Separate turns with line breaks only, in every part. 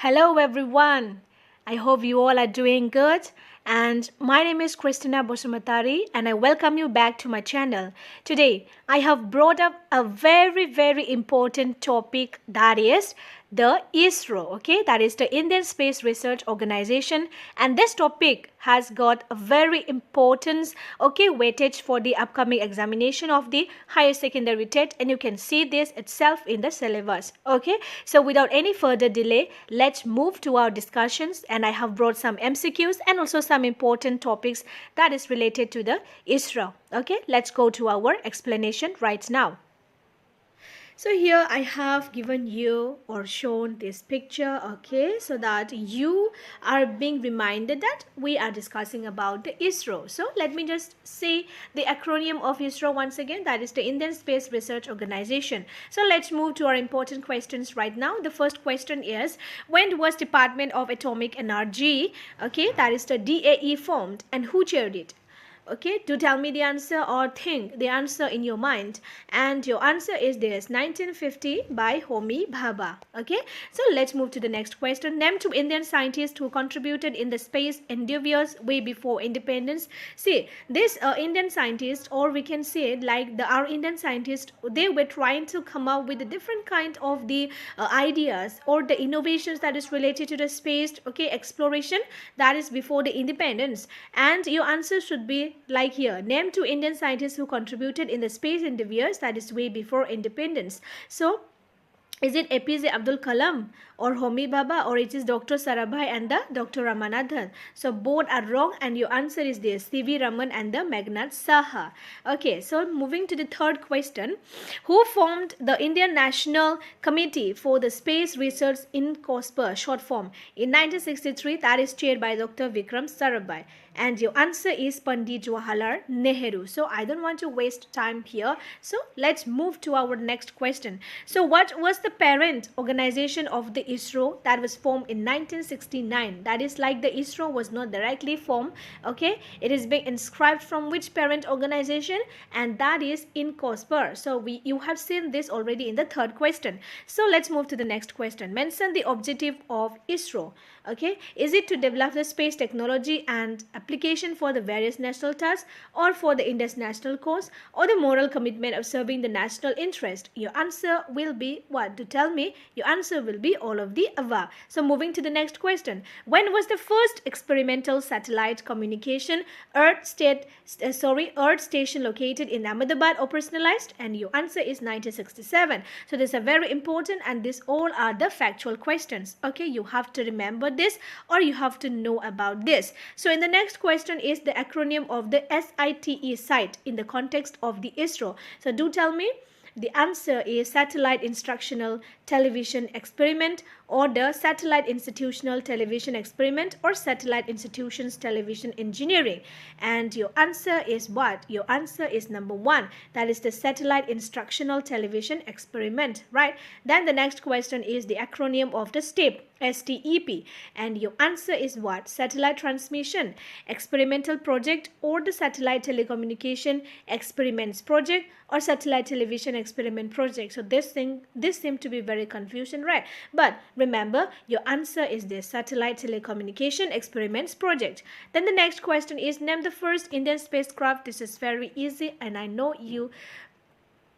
Hello everyone. I hope you all are doing good. And my name is Christina Bosumatari and I welcome you back to my channel. Today, I have brought up a very important topic, that is the ISRO, okay? That is the Indian Space Research Organization, and this topic has got a very importance, okay, weightage for the upcoming examination of the higher secondary TET, and you can see this itself in the syllabus, okay? So without any further delay, let's move to our discussions, and I have brought some MCQs and also some important topics that is related to the ISRO, okay? Let's go to our explanation right now. So here I have given you or shown this picture, okay, so that you are being reminded that we are discussing about the ISRO. So let me just say the acronym of ISRO once again, that is the Indian Space Research Organization. So let's move to our important questions right now. The first question is, when was Department of Atomic Energy, okay, that is the DAE, formed, and who chaired it? Okay, do tell me the answer or think the answer in your mind, and your answer is this: 1950 by Homi Bhabha. Okay, so let's move to the next question. Name two Indian scientists who contributed in the space endeavors way before independence. See, this Indian scientists, or we can say like our Indian scientists, they were trying to come up with a different kind of the ideas or the innovations that is related to the space, okay, exploration, that is before the independence. And your answer should be like here: name two Indian scientists who contributed in the space endeavors, that is way before independence. So is it APJ Abdul Kalam or Homi Bhabha, or it is Dr. Sarabhai and the Dr. Ramanathan? So both are wrong, and your answer is this: C.V. Raman and the Meghnad Saha. Okay, so moving to the third question. Who formed the Indian National Committee for the Space Research in COSPER, short form, in 1963? That is chaired by Dr. Vikram Sarabhai. And your answer is Pandit Jawaharlal Nehru. So I don't want to waste time here. So let's move to our next question. So what was the parent organization of the ISRO that was formed in 1969? That is like the ISRO was not directly formed. Okay, it is being inscribed from which parent organization? And that is in COSPER. So you have seen this already in the third question. So let's move to the next question. Mention the objective of ISRO. Okay, is it to develop the space technology and application for the various national tasks, or for the India's national cause, or the moral commitment of serving the national interest? Your answer will be what? To tell me. Your answer will be all of the above. So moving to the next question. When was the first experimental satellite communication Earth station located in Ahmedabad operationalized? And your answer is 1967. So these are very important, and these all are the factual questions. Okay, you have to remember this, or you have to know about this. So in the next question is the acronym of the SITE in the context of the ISRO. So do tell me. The answer is Satellite Instructional Television Experiment, or the Satellite Institutional Television Experiment, or Satellite Institutions Television Engineering. And your answer is what? Your answer is number 1. That is the Satellite Instructional Television Experiment, right? Then the next question is the acronym of the STEP. STEP, and your answer is what? Satellite Transmission Experimental Project, or the Satellite Telecommunication Experiments Project, or Satellite Television Experiment Project. So this seemed to be very confusing, right? But remember, your answer is the Satellite Telecommunication Experiments Project. Then the next question is, name the first Indian spacecraft. This is very easy, and I know you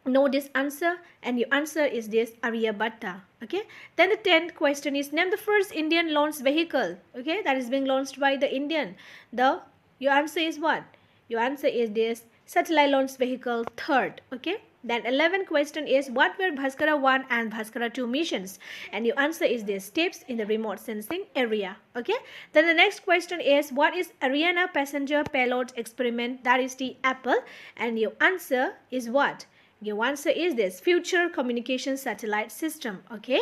know this answer, and your answer is this: Aryabhatta. Okay, then the 10th question is, name the first Indian launch vehicle, okay, that is being launched by the Indian. Your answer is what? Your answer is this: Satellite Launch Vehicle 3rd. Okay, then 11th question is, what were Bhaskara 1 and Bhaskara 2 missions? And your answer is this: steps in the remote sensing area. Okay, then the next question is, what is Ariana passenger payload experiment? That is the Apple. And your answer is what? Your answer is this: Future Communication Satellite System. Okay,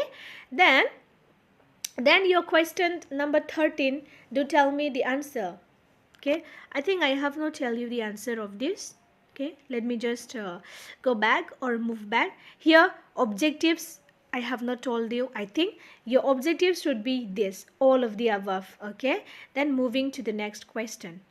then your question number 13, do tell me the answer. Okay, I think I have not tell you the answer of this. Okay, let me just go back or move back. Here, objectives I have not told you. I think your objectives should be this: all of the above. Okay, then moving to the next question.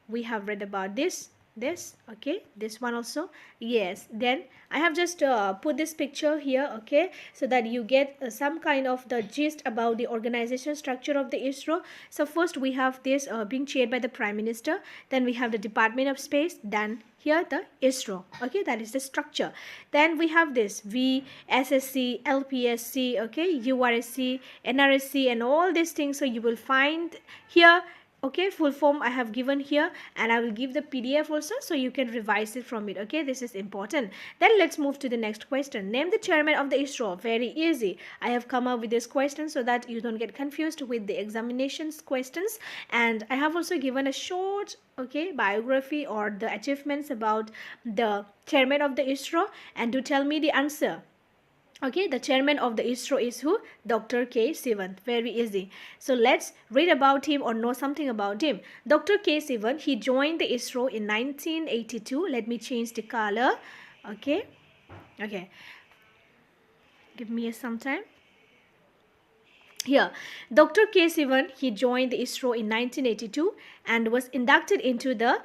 We have read about this. This, okay, this one also, yes. Then I have just put this picture here, okay, so that you get some kind of the gist about the organization structure of the ISRO. So first we have this being chaired by the Prime Minister, then we have the Department of Space, then here the ISRO, okay, that is the structure. Then we have this VSSC, LPSC, okay, URSC, NRSC, and all these things. So you will find here, okay, full form I have given here, and I will give the PDF also, so you can revise it from it, okay. This is important. Then let's move to the next question. Name the chairman of the ISRO. Very easy. I have come up with this question so that you don't get confused with the examinations questions, and I have also given a short, okay, biography or the achievements about the chairman of the ISRO, and do tell me the answer. Okay, the chairman of the ISRO is who? Dr. K. Sivan. Very easy. So let's read about him or know something about him. Dr. K. Sivan, he joined the ISRO in 1982. Let me change the color. Okay. Okay. Give me some time. Here, Dr. K. Sivan, he joined the ISRO in 1982 and was inducted into the,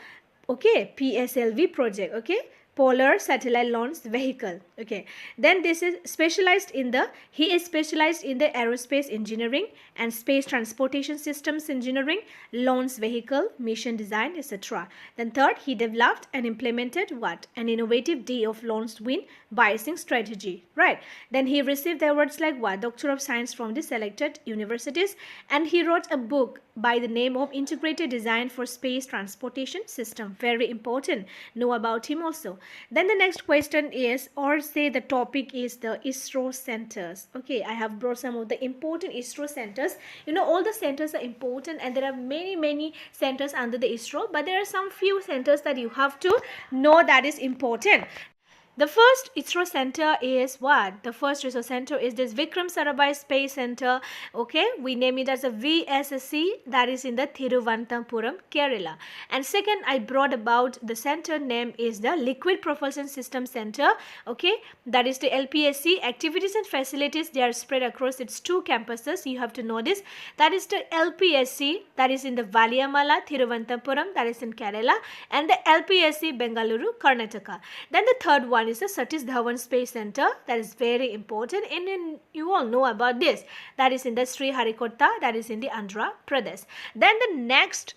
okay, PSLV project, okay, Polar Satellite Launch Vehicle, okay. Then this is specialized in the, he is specialized in the aerospace engineering and space transportation systems engineering, launch vehicle, mission design, etc. Then third, he developed and implemented what? An innovative day of launch win biasing strategy, right? Then he received awards like what? Doctor of Science from the selected universities, and he wrote a book by the name of Integrated Design for Space Transportation System. Very important. Know about him also. Then the next question is, or say the topic is the ISRO centers. Okay, I have brought some of the important ISRO centers. You know, all the centers are important, and there are many centers under the ISRO, but there are some few centers that you have to know that is important. The first ISRO center is what? The first ISRO center is this Vikram Sarabhai Space Center. Okay, we name it as a VSSC, that is in the Thiruvananthapuram, Kerala. And second, I brought about the center name is the Liquid Propulsion System Center. Okay, that is the LPSC. Activities and facilities, they are spread across its two campuses. You have to know this. That is the LPSC, that is in the Valiamala, Thiruvananthapuram, that is in Kerala, and the LPSC Bengaluru, Karnataka. Then the third one is the Satish Dhawan Space Center, that is very important, and you all know about this, that is in the Sri Harikota, that is in the Andhra Pradesh. Then the next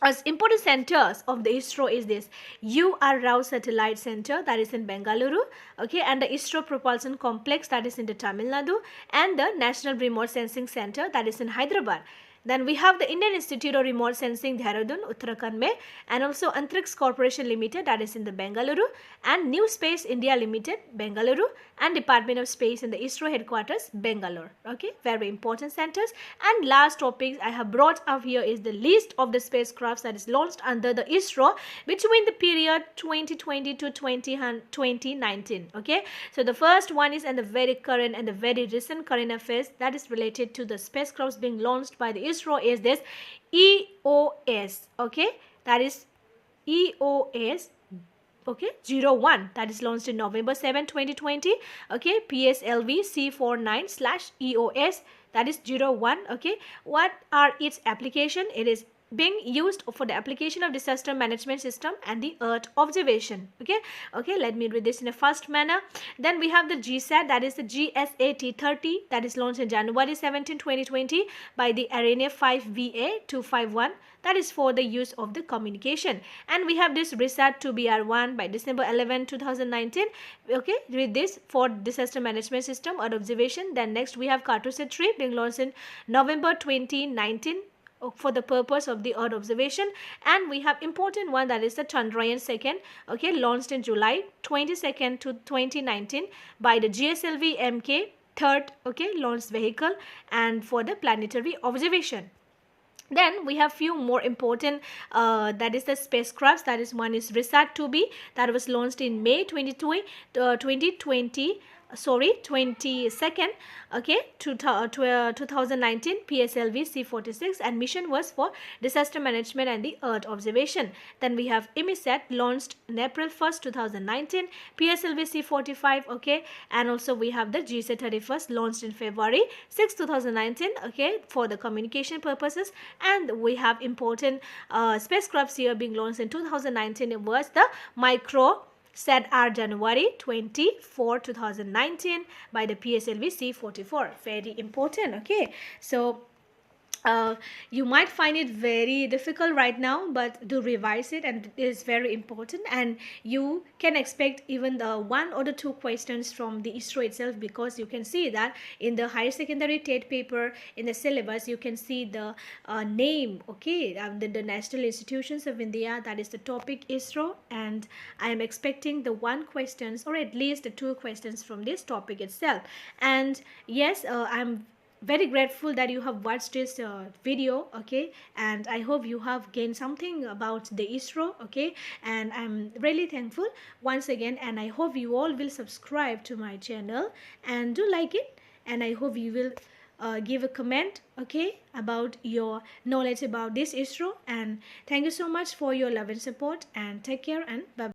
as important centers of the ISRO is this U.R. Rao Satellite Center, that is in Bengaluru, okay, and the ISRO Propulsion Complex, that is in the Tamil Nadu, and the National Remote Sensing Center, that is in Hyderabad. Then we have the Indian Institute of Remote Sensing, Dehradun, Uttarakhand mein, and also Antrix Corporation Limited, that is in the Bengaluru, and New Space India Limited, Bengaluru, and Department of Space in the ISRO headquarters, Bangalore. Okay, very important centers. And last topic I have brought up here is the list of the spacecrafts that is launched under the ISRO between the period 2020 to 2019. Okay, so the first one is, and the very current and the very recent current affairs that is related to the spacecrafts being launched by the ISRO is this EOS, okay, that is EOS, okay, 01, that is launched in November 7, 2020, okay, PSLV C49/EOS, that is 01, okay. What are its application? It is being used for the application of disaster management system and the Earth observation. Okay, let me read this in a fast manner. Then we have the GSAT, that is the GSAT-30, that is launched in January 17, 2020 by the Arena 5 VA251, that is for the use of the communication. And we have this RISAT-2BR1 by December 11, 2019, okay, with this for disaster management system Earth observation. Then next we have Cartosat-3 being launched in November 2019 for the purpose of the Earth observation. And we have important one, that is the Chandrayaan-2, okay, launched in July 22nd to 2019 by the GSLV MK-3, okay, launched vehicle and for the planetary observation. Then we have few more important that is the spacecrafts, that is one is RISAT-2B, that was launched in May 2020, sorry, 22nd, okay, 2019, PSLV C46, and mission was for disaster management and the earth observation. Then we have EMISAT launched in April 1st, 2019, PSLV C45, okay, and also we have the GSAT 31st launched in February 6, 2019, okay, for the communication purposes. And we have important spacecrafts here being launched in 2019. It was the Micro said are January 24, 2019 by the PSLV C44. Very important, okay. So you might find it very difficult right now, but do revise it, and it is very important. And you can expect even the one or the two questions from the ISRO itself, because you can see that in the higher secondary TET paper in the syllabus you can see the name, okay, the national institutions of India, that is the topic ISRO, and I am expecting the one questions or at least the two questions from this topic itself. And yes, I'm very grateful that you have watched this video, okay, and I hope you have gained something about the ISRO, okay, and I'm really thankful once again, and I hope you all will subscribe to my channel and do like it, and I hope you will give a comment, okay, about your knowledge about this ISRO. And thank you so much for your love and support, and take care, and bye.